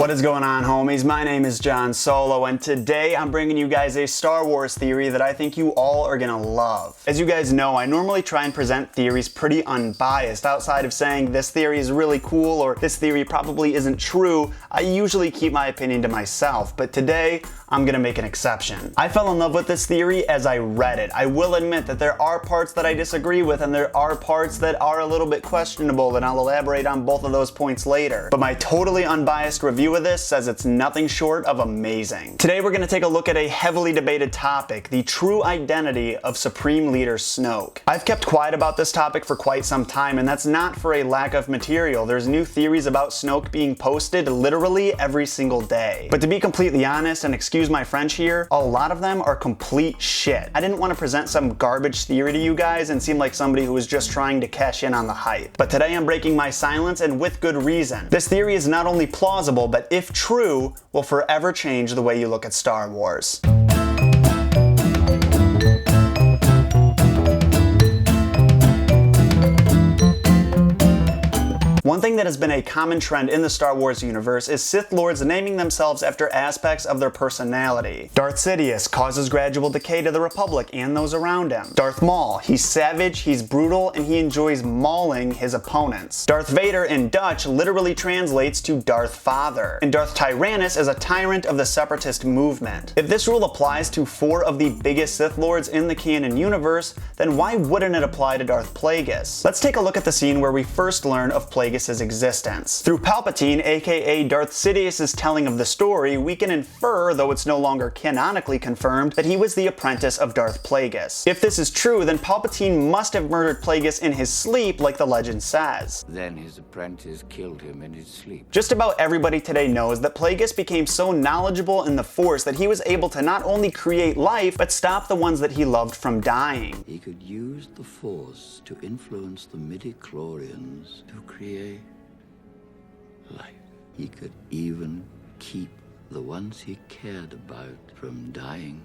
What is going on, homies? My name is John Solo, and today I'm bringing you guys a Star Wars theory that I think you all are gonna love. As you guys know, I normally try and present theories pretty unbiased. Outside of saying this theory is really cool or this theory probably isn't true, I usually keep my opinion to myself, but today I'm gonna make an exception. I fell in love with this theory as I read it. I will admit that there are parts that I disagree with and there are parts that are a little bit questionable, and I'll elaborate on both of those points later. But my totally unbiased review of this says it's nothing short of amazing. Today we're gonna take a look at a heavily debated topic, the true identity of Supreme Leader Snoke. I've kept quiet about this topic for quite some time, and that's not for a lack of material. There's new theories about Snoke being posted literally every single day. But to be completely honest, and excuse my French here, a lot of them are complete shit. I didn't want to present some garbage theory to you guys and seem like somebody who was just trying to cash in on the hype. But today I'm breaking my silence, and with good reason. This theory is not only plausible, but if true, will forever change the way you look at Star Wars. One thing that has been a common trend in the Star Wars universe is Sith Lords naming themselves after aspects of their personality. Darth Sidious causes gradual decay to the Republic and those around him. Darth Maul, he's savage, he's brutal, and he enjoys mauling his opponents. Darth Vader in Dutch literally translates to Darth Father. And Darth Tyrannus is a tyrant of the Separatist movement. If this rule applies to 4 of the biggest Sith Lords in the canon universe, then why wouldn't it apply to Darth Plagueis? Let's take a look at the scene where we first learn of Plagueis' existence. Through Palpatine, aka Darth Sidious's telling of the story, we can infer, though it's no longer canonically confirmed, that he was the apprentice of Darth Plagueis. If this is true, then Palpatine must have murdered Plagueis in his sleep, like the legend says. Then his apprentice killed him in his sleep. Just about everybody today knows that Plagueis became so knowledgeable in the Force that he was able to not only create life, but stop the ones that he loved from dying. He could use the Force to influence the midi-chlorians to create life. He could even keep the ones he cared about from dying.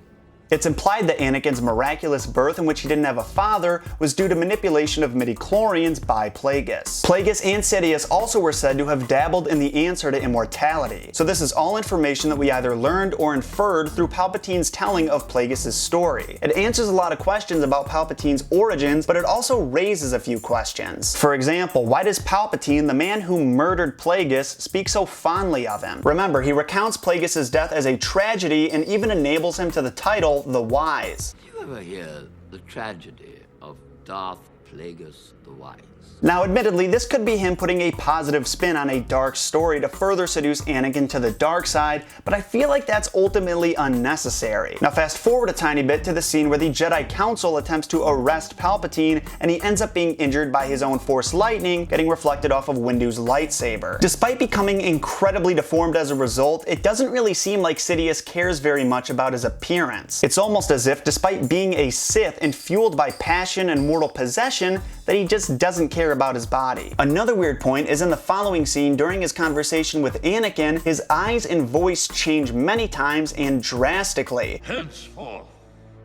It's implied that Anakin's miraculous birth, in which he didn't have a father, was due to manipulation of midi-chlorians by Plagueis. Plagueis and Sidious also were said to have dabbled in the answer to immortality. So this is all information that we either learned or inferred through Palpatine's telling of Plagueis' story. It answers a lot of questions about Palpatine's origins, but it also raises a few questions. For example, why does Palpatine, the man who murdered Plagueis, speak so fondly of him? Remember, he recounts Plagueis' death as a tragedy and even enables him to the title the Wise. Did you ever hear the tragedy of Darth Plagueis the Wise? Now, admittedly, this could be him putting a positive spin on a dark story to further seduce Anakin to the dark side, but I feel like that's ultimately unnecessary. Now, fast forward a tiny bit to the scene where the Jedi Council attempts to arrest Palpatine, and he ends up being injured by his own Force lightning, getting reflected off of Windu's lightsaber. Despite becoming incredibly deformed as a result, it doesn't really seem like Sidious cares very much about his appearance. It's almost as if, despite being a Sith and fueled by passion and mortal possession, that he just doesn't care about his body. Another weird point is in the following scene. During his conversation with Anakin, his eyes and voice change many times and drastically. Henceforth,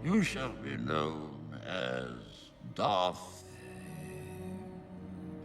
you shall be known as Darth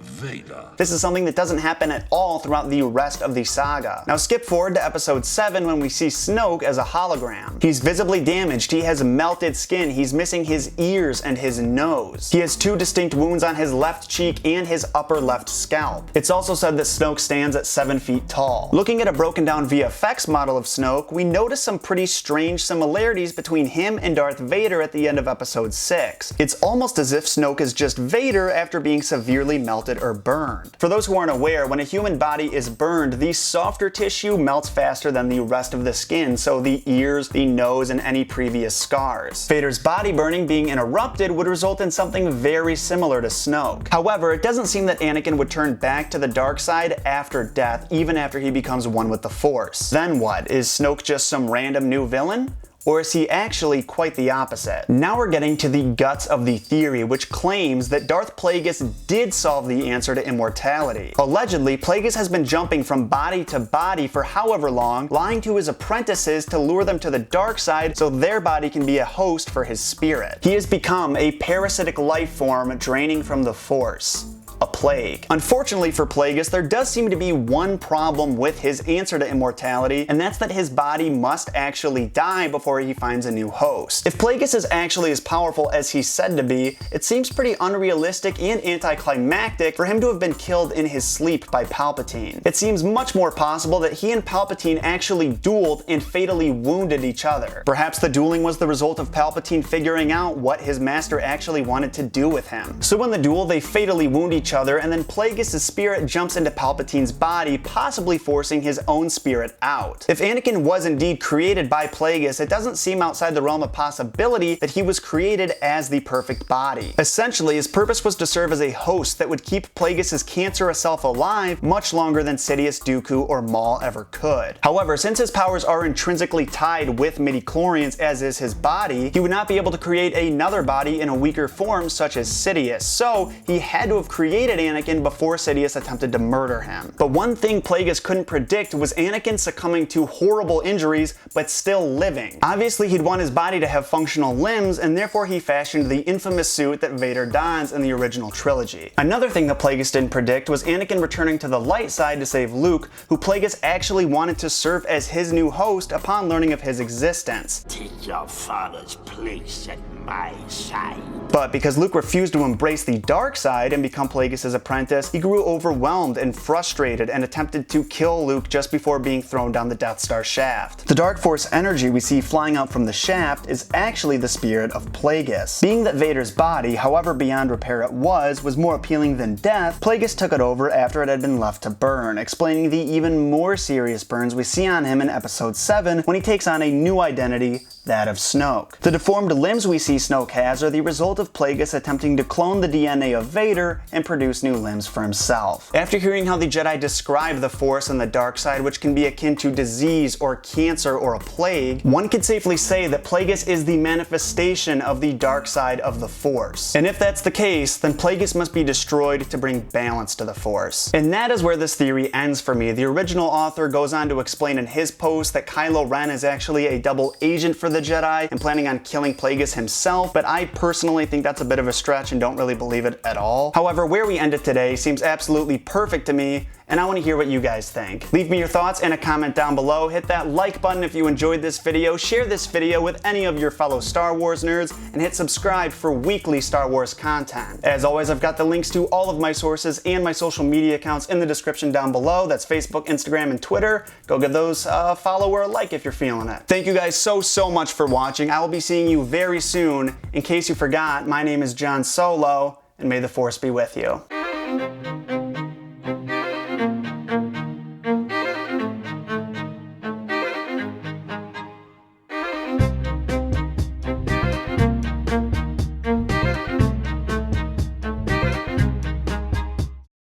Vader. This is something that doesn't happen at all throughout the rest of the saga. Now skip forward to episode 7 when we see Snoke as a hologram. He's visibly damaged, he has melted skin, he's missing his ears and his nose. He has 2 distinct wounds on his left cheek and his upper left scalp. It's also said that Snoke stands at 7 feet tall. Looking at a broken down VFX model of Snoke, we notice some pretty strange similarities between him and Darth Vader at the end of episode 6. It's almost as if Snoke is just Vader after being severely melted or burned. For those who aren't aware, when a human body is burned, the softer tissue melts faster than the rest of the skin, so the ears, the nose, and any previous scars. Vader's body burning being interrupted would result in something very similar to Snoke. However, it doesn't seem that Anakin would turn back to the dark side after death, even after he becomes one with the Force. Then what? Is Snoke just some random new villain? Or is he actually quite the opposite? Now we're getting to the guts of the theory, which claims that Darth Plagueis did solve the answer to immortality. Allegedly, Plagueis has been jumping from body to body for however long, lying to his apprentices to lure them to the dark side so their body can be a host for his spirit. He has become a parasitic life form draining from the Force. a plague. Unfortunately for Plagueis, there does seem to be one problem with his answer to immortality, and that's that his body must actually die before he finds a new host. If Plagueis is actually as powerful as he's said to be, it seems pretty unrealistic and anticlimactic for him to have been killed in his sleep by Palpatine. It seems much more possible that he and Palpatine actually dueled and fatally wounded each other. Perhaps the dueling was the result of Palpatine figuring out what his master actually wanted to do with him. So in the duel, they fatally wound each other, and then Plagueis' spirit jumps into Palpatine's body, possibly forcing his own spirit out. If Anakin was indeed created by Plagueis, it doesn't seem outside the realm of possibility that he was created as the perfect body. Essentially, his purpose was to serve as a host that would keep Plagueis' cancerous self alive much longer than Sidious, Dooku, or Maul ever could. However, since his powers are intrinsically tied with midichlorians as is his body, he would not be able to create another body in a weaker form such as Sidious, so he had to have created Anakin before Sidious attempted to murder him. But one thing Plagueis couldn't predict was Anakin succumbing to horrible injuries but still living. Obviously, he'd want his body to have functional limbs, and therefore he fashioned the infamous suit that Vader dons in the original trilogy. Another thing that Plagueis didn't predict was Anakin returning to the light side to save Luke, who Plagueis actually wanted to serve as his new host upon learning of his existence. Take your father's place at my side. But because Luke refused to embrace the dark side and become Plagueis' apprentice, he grew overwhelmed and frustrated and attempted to kill Luke just before being thrown down the Death Star shaft. The Dark Force energy we see flying out from the shaft is actually the spirit of Plagueis. Being that Vader's body, however beyond repair it was more appealing than death, Plagueis took it over after it had been left to burn, explaining the even more serious burns we see on him in Episode 7 when he takes on a new identity, that of Snoke. The deformed limbs we see Snoke has are the result of Plagueis attempting to clone the DNA of Vader and produce new limbs for himself. After hearing how the Jedi describe the Force and the dark side, which can be akin to disease or cancer or a plague, one could safely say that Plagueis is the manifestation of the dark side of the Force. And if that's the case, then Plagueis must be destroyed to bring balance to the Force. And that is where this theory ends for me. The original author goes on to explain in his post that Kylo Ren is actually a double agent for the Jedi and planning on killing Plagueis himself, but I personally think that's a bit of a stretch and don't really believe it at all. However, where we ended today seems absolutely perfect to me, and I want to hear what you guys think. Leave me your thoughts in a comment down below, hit that like button if you enjoyed this video, share this video with any of your fellow Star Wars nerds, and hit subscribe for weekly Star Wars content. As always, I've got the links to all of my sources and my social media accounts in the description down below. That's Facebook, Instagram, and Twitter. Go give those a follow or a like if you're feeling it. Thank you guys so much for watching. I will be seeing you very soon. In case you forgot, my name is John Solo, and may the Force be with you.